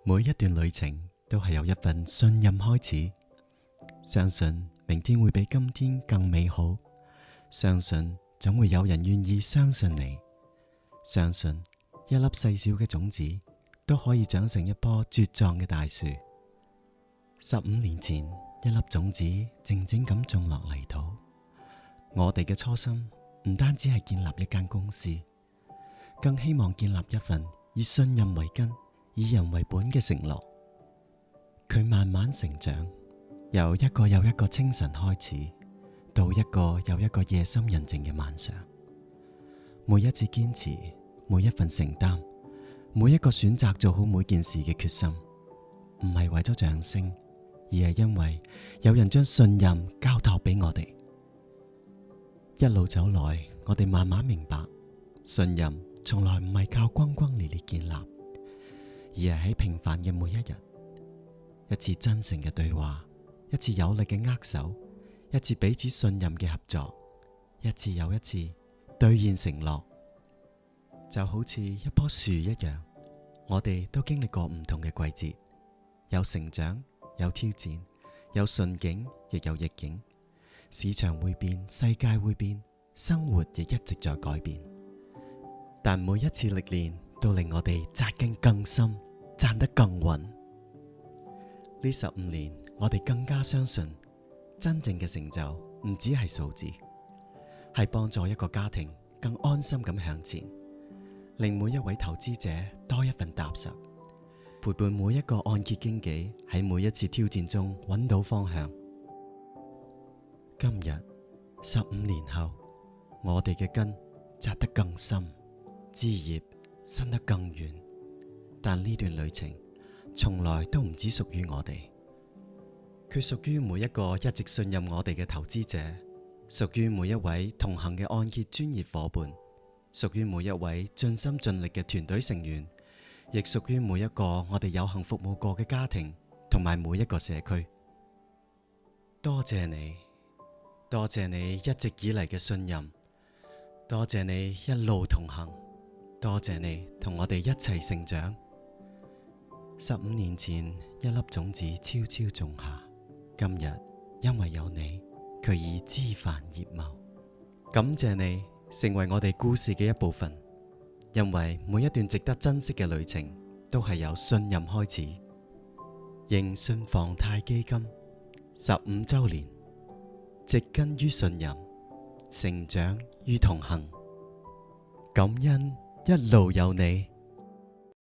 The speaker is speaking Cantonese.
每一段旅程都係由一份信任開始，相信明天會比今天更美好，相信總會有人願意相信你，相信一粒細小嘅種子都可以長成一棵茁壯嘅大樹。15年前，一粒種子靜靜咁種落泥土。我哋嘅初心唔單止係建立一間公司，更希望建立一份以信任為根、以人為本嘅承諾。佢慢慢成長，由一個又一個清晨開始，到一個又一個夜深人靜嘅晚上。每一次堅持，每一份承擔，每一個選擇做好每件事嘅決心，唔係為咗掌聲，而係因為有人將信任交託俾我哋。一路走來，我哋慢慢明白，信任從來唔係靠轟轟烈烈建立，而係喺平凡嘅每一日，一次真誠嘅對話，一次有力嘅握手，一次彼此信任嘅合作，一次又一次兌現承諾。就好似一棵樹一樣，我哋都經歷過唔同嘅季節，有成長，有挑戰，有順境，亦有逆境。市場會變，世界會變，生活亦一直在改變。但每一次歷練都令我哋扎根更深，站得更穩。呢15年，我哋更加相信，真正嘅成就唔只係數字，係幫助一個家庭更安心咁向前，令每一位投資者多一份踏實，陪伴每一個按揭經紀喺每一次挑戰中揾到方向。今日15年後，我哋嘅根扎得更深，枝葉伸得更遠。但呢段旅程從來都唔只屬於我哋，佢屬於每一個一直信任我哋嘅投資者，屬於每一位同行嘅按揭專業夥伴，屬於每一位盡心盡力嘅團隊成員，亦屬於每一個我哋有幸服務過嘅家庭同埋每一個社區。多謝你，多謝你一直以嚟嘅信任，多謝你一路同行，多謝你同我哋一齊成長。15年前，一粒種子悄悄種下，今日因為有你，佢已枝繁葉茂。感謝你成為我哋故事嘅一部分，因為每一段值得珍惜嘅旅程都係由信任開始。迎信房貸基金15週年，植根於信任，成長於同行。感恩一路有你。